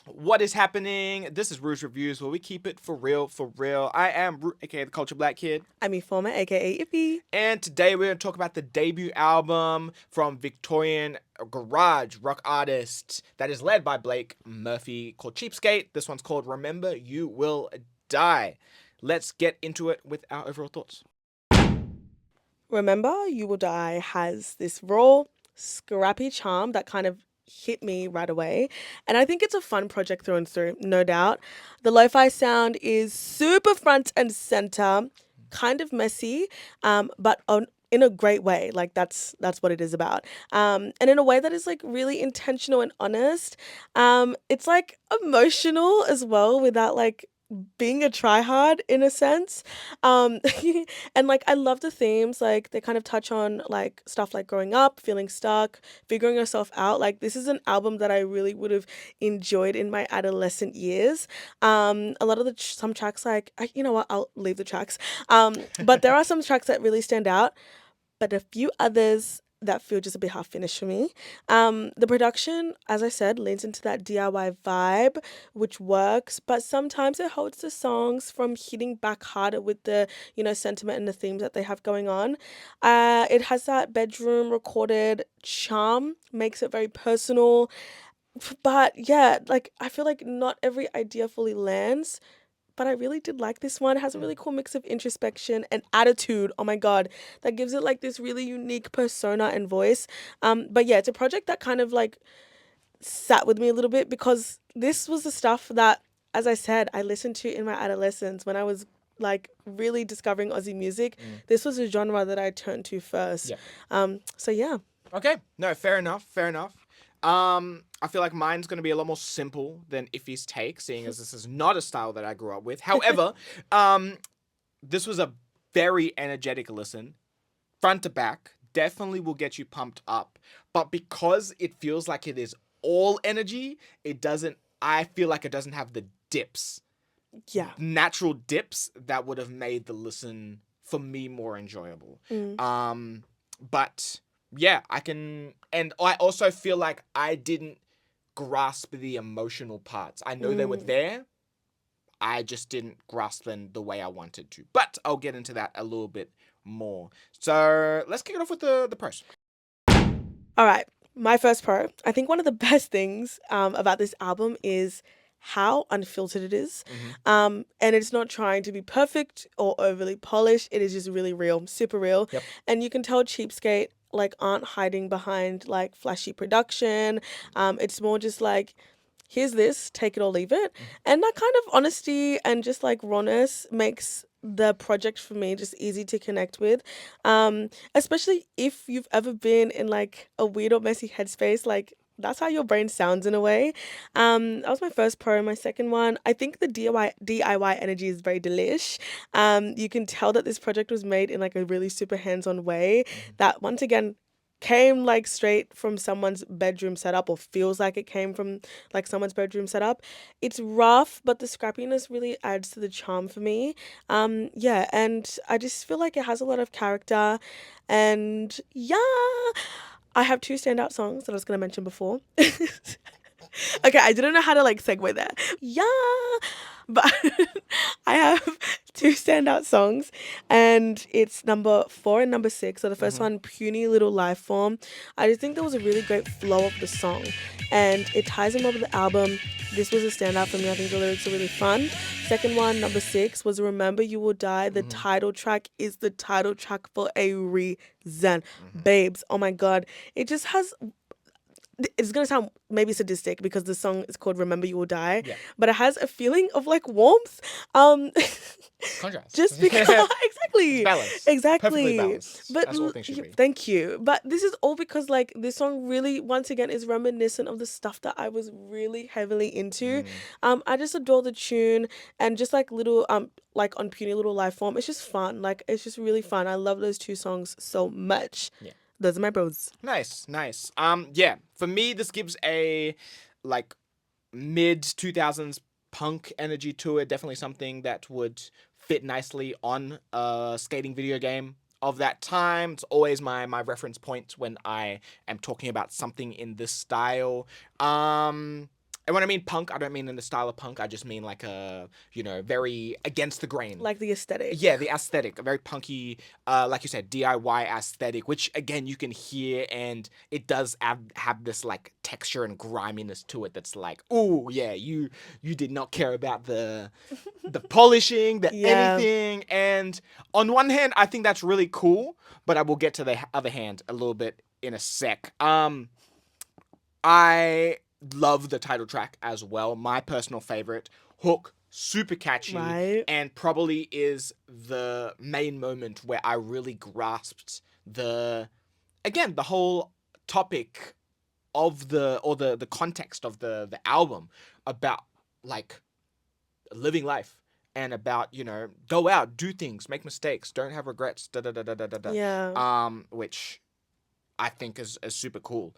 What is happening? This is Ruu's Reviews, where we keep it for real, for real. I am Ruu, aka the Culture Black Kid, I'm Ifoma, aka Ify. and today we're going to talk about the debut album from Victorian garage rock artist that is led by Blake Murphy called Cheapskate. This one's called Remember You Will Die. Let's get into it with our overall thoughts. Remember You Will Die has this raw, scrappy charm that kind of hit me right away. And I think it's a fun project through and through, no doubt. The lo-fi sound is super front and center, kind of messy, but in a great way. Like that's what it is about. And in a way that is like really intentional and honest. It's like emotional as well without like being a tryhard in a sense. Um and like I love the themes, like they kind of touch on like stuff like growing up, feeling stuck, figuring yourself out. Like this is an album that I really would have enjoyed in my adolescent years. A lot of some tracks, like you know what, I'll leave the tracks. But there are some tracks that really stand out, but a few others that feel just a bit half finished for me. The production, as I said, leans into that DIY vibe, which works, but sometimes it holds the songs from hitting back harder with the, sentiment and the themes that they have going on. It has that bedroom recorded charm, makes it very personal. But yeah, like I feel like not every idea fully lands, but I really did like this one. It has a really cool mix of introspection and attitude. Oh my god, that gives it like this really unique persona and voice. But yeah, it's a project that kind of like sat with me a little bit because this was the stuff that, as I said, I listened to in my adolescence when I was like really discovering Aussie music. This was a genre that I turned to first. Yeah. So yeah. Okay, no, fair enough, fair enough. I feel like mine's going to be a lot more simple than Iffy's take, seeing as this is not a style that I grew up with. However, this was a very energetic listen, front to back. Definitely will get you pumped up, but because it feels like it is all energy, it doesn't. I feel like it doesn't have the dips, Yeah. natural dips that would have made the listen for me more enjoyable. But yeah, I can, and I also feel like I didn't grasp the emotional parts. I know they were there. I just didn't grasp them the way I wanted to. But I'll get into that a little bit more. So let's kick it off with the pros. All right, my first pro. I think one of the best things about this album is how unfiltered it is. And it's not trying to be perfect or overly polished. It is just really real, super real. Yep. And you can tell Cheapskate like aren't hiding behind like flashy production. It's more just like, here's this, take it or leave it. And that kind of honesty and just like rawness makes the project for me just easy to connect with. Especially if you've ever been in like a weird or messy headspace, like that's how your brain sounds in a way. That was my first pro. My second one, I think the DIY energy is very delish. You can tell that this project was made in like a really super hands-on way that once again came like straight from someone's bedroom setup, or feels like it came from like someone's bedroom setup. It's rough, but the scrappiness really adds to the charm for me. Yeah, and I just feel like it has a lot of character. And yeah, I have two standout songs that I was going to mention before. Okay, I didn't know how to like segue there. Yeah, but I have two standout songs, and it's number 4 and number 6. So the first one, Puny Little Life Form. I just think there was a really great flow of the song, and it ties in well with the album. This was a standout for me. I think the lyrics are really fun. Second one, number 6, was Remember You Will Die. The title track is the title track for a reason. Babes, oh my god. It just has, it's gonna sound maybe sadistic because the song is called Remember You Will Die, Yeah. but it has a feeling of like warmth. Contrast. Just because exactly. Balance. Exactly. Perfectly balanced. But As all things should be. thank you. But this is all because like this song really once again is reminiscent of the stuff that I was really heavily into. I just adore the tune, and just like little like on Puny Little Life Form, it's just fun. Like it's just really fun. I love those two songs so much. Yeah. Those are my bros. Nice, nice. Yeah, for me, this gives a like mid 2000s punk energy to it. Definitely something that would fit nicely on a skating video game of that time. It's always my reference point when I am talking about something in this style. And when I mean punk, I don't mean in the style of punk. I just mean like a, very against the grain. Like the aesthetic. Yeah, the aesthetic, a very punky, like you said, DIY aesthetic, which again you can hear, and it does have this like texture and griminess to it. That's like, oh yeah, you did not care about the polishing, the Yeah. anything. And on one hand, I think that's really cool, but I will get to the other hand a little bit in a sec. I love the title track as well. My personal favorite. Hook, super catchy, Right. and probably is the main moment where I really grasped the whole topic of the context of the album about like living life and about, go out, do things, make mistakes, don't have regrets, da da da da da da Yeah. which I think is super cool.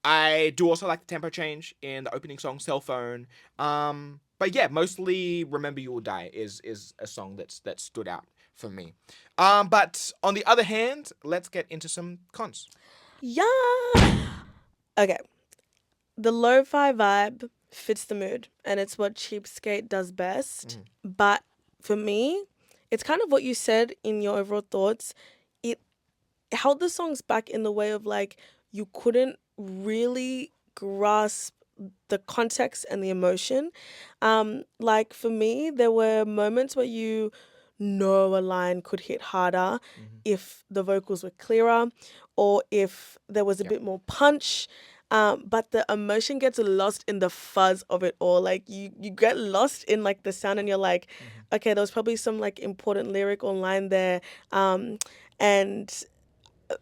I do also like the tempo change in the opening song, Cell Phone. But yeah, mostly Remember You Will Die is a song that stood out for me. But on the other hand, let's get into some cons. Yeah. Okay. The lo-fi vibe fits the mood, and it's what Cheapskate does best. But for me, it's kind of what you said in your overall thoughts. It held the songs back in the way of like you couldn't really grasp the context and the emotion. Like for me, there were moments where you know a line could hit harder if the vocals were clearer or if there was a Yep. bit more punch. But the emotion gets lost in the fuzz of it all. Like you get lost in like the sound and you're like, okay, there was probably some like important lyric or line there. And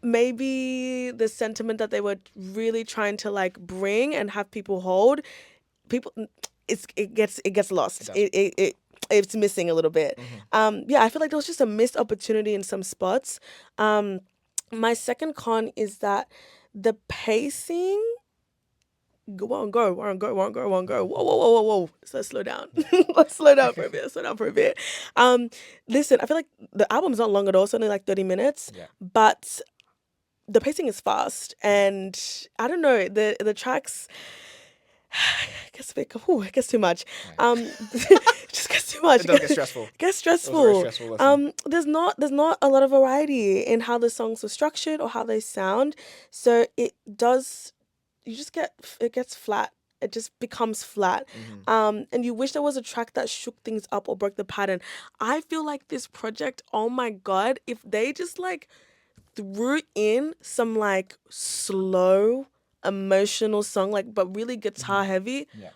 maybe the sentiment that they were really trying to like bring and have people hold, people it gets lost. It does. It's missing a little bit. Yeah, I feel like there was just a missed opportunity in some spots. My second con is that the pacing won't go, won't go, won't go, won't go. Whoa, whoa, whoa, whoa, whoa. Let's slow down. Let's slow down for a bit. Slow down for a bit. Listen, I feel like the album's not long at all. It's only like 30 minutes. Yeah. But the pacing is fast, and I don't know, the tracks it gets too much. It just gets too much. It does get stressful. It gets It was a very stressful. stressful listen. There's not a lot of variety in how the songs are structured or how they sound. So it gets flat. It just becomes flat. And you wish there was a track that shook things up or broke the pattern. I feel like this project, oh my God, if they just like threw in some like slow emotional song, like but really guitar heavy, Yeah.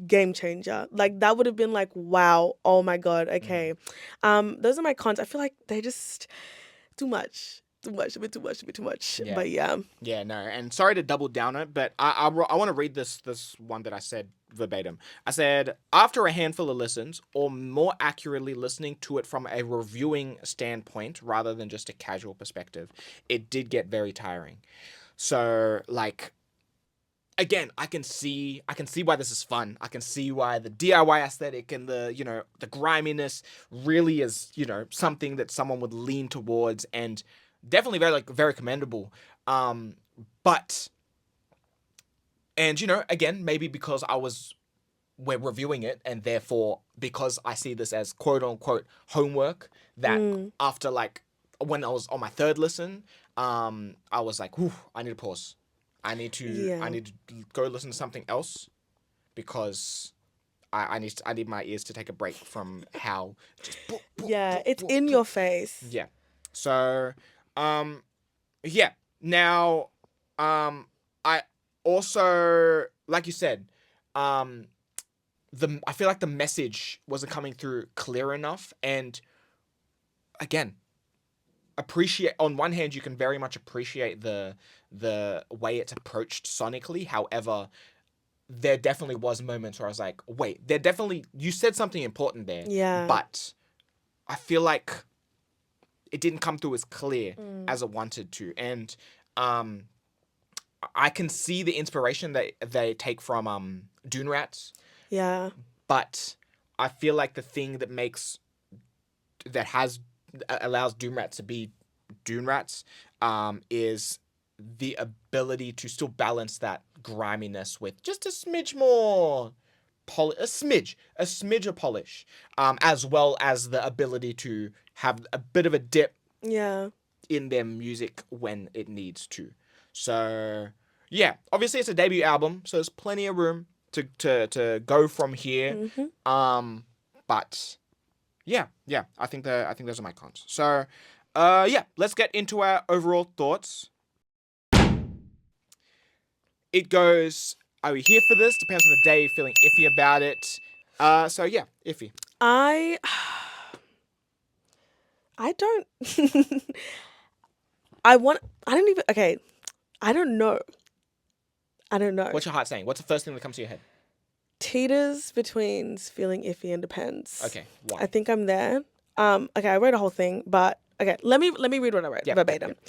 game changer. Like that would have been like, wow, oh my God, okay. Those are my cons. I feel like they just too much, a bit too much. Yeah. But yeah, Yeah, no, and sorry to double down it, but I want to read this one that I said verbatim. I said, after a handful of listens, or more accurately listening to it from a reviewing standpoint rather than just a casual perspective, it did get very tiring. So, like, again, I can see why this is fun. I can see why the DIY aesthetic and the griminess really is, something that someone would lean towards, and definitely very commendable. But and again, maybe because we're reviewing it, and therefore because I see this as quote unquote homework, that after like when I was on my third listen, I was like, whew, I need to pause. I need to go listen to something else, because I need my ears to take a break from how just yeah, it's in your face. yeah. So, yeah. Now, I also, like you said, I feel like the message wasn't coming through clear enough, and again, on one hand, you can very much appreciate the way it's approached sonically. However, there definitely was moments where I was like, wait, you said something important there, Yeah. but I feel like it didn't come through as clear as it wanted to. And I can see the inspiration that they take from Dune Rats, Yeah. but I feel like the thing that allows Dune Rats to be Dune Rats is the ability to still balance that griminess with just a smidge more a smidge of polish, as well as the ability to have a bit of a dip Yeah. in their music when it needs to. So yeah, obviously it's a debut album, so there's plenty of room to go from here. But yeah, I think those are my cons. So yeah, let's get into our overall thoughts. It goes, are we here for this? Depends on the day, feeling iffy about it. So yeah, iffy. I don't I don't even okay. I don't know. What's your heart saying? What's the first thing that comes to your head? Teeters between feeling iffy and depends. Okay, why? I think I'm there. Okay, I wrote a whole thing, but okay, let me read what I wrote verbatim. Yep.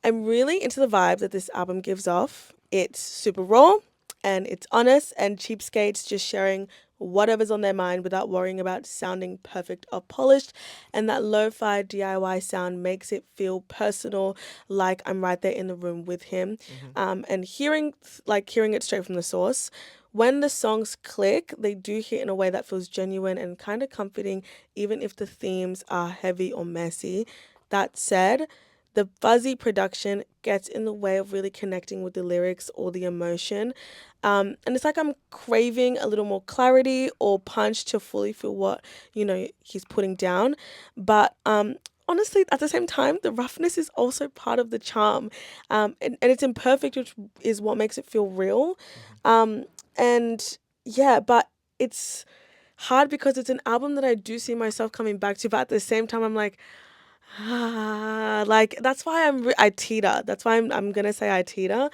I'm really into the vibe that this album gives off. It's super raw and it's honest and cheapskates just sharing whatever's on their mind without worrying about sounding perfect or polished. And that lo-fi DIY sound makes it feel personal, like I'm right there in the room with him. And hearing it straight from the source. When the songs click, they do hit in a way that feels genuine and kind of comforting, even if the themes are heavy or messy. That said, the fuzzy production gets in the way of really connecting with the lyrics or the emotion. And it's like I'm craving a little more clarity or punch to fully feel what, he's putting down. But honestly, at the same time, the roughness is also part of the charm. And it's imperfect, which is what makes it feel real. And yeah, but it's hard because it's an album that I do see myself coming back to. But at the same time, I'm like, like that's why I teeter. That's why I'm gonna say I teeter.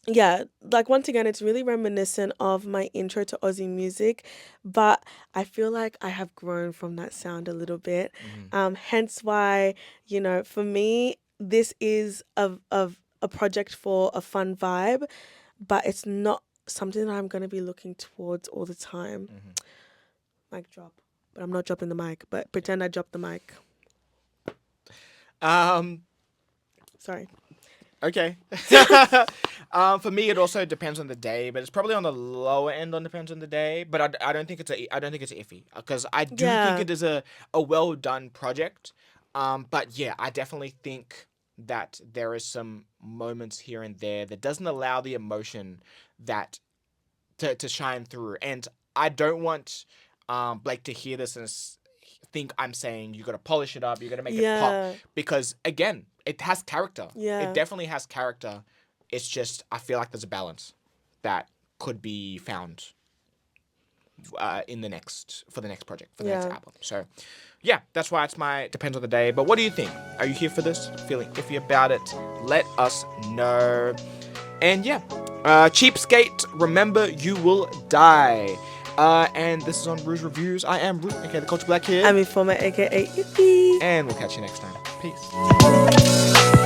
Yeah, like once again, it's really reminiscent of my intro to Aussie music, but I feel like I have grown from that sound a little bit. Hence why, for me, this is a project for a fun vibe, but it's not something that I'm gonna be looking towards all the time. Mic drop, but I'm not dropping the mic. But pretend I dropped the mic. Sorry. Okay. For me, it also depends on the day, but it's probably on the lower end on depends on the day. But I don't think it's iffy because I do think it is a well done project. But yeah, I definitely think that there is some moments here and there that doesn't allow the emotion that to shine through, and I don't want Blake to hear this and think I'm saying you got to polish it up, you got to make it pop, because again, it has character. It definitely has character. It's just I feel like there's a balance that could be found in the next project, for the next album. So yeah, that's why it's my depends on the day. But what do you think? Are you here for this? Feeling iffy about it? Let us know. And yeah, cheapskate, remember you will die. And this is on Ruu's Reviews. I am Ruu, aka the Culture Black Kid. I'm Ify, aka Ify. And we'll catch you next time. Peace.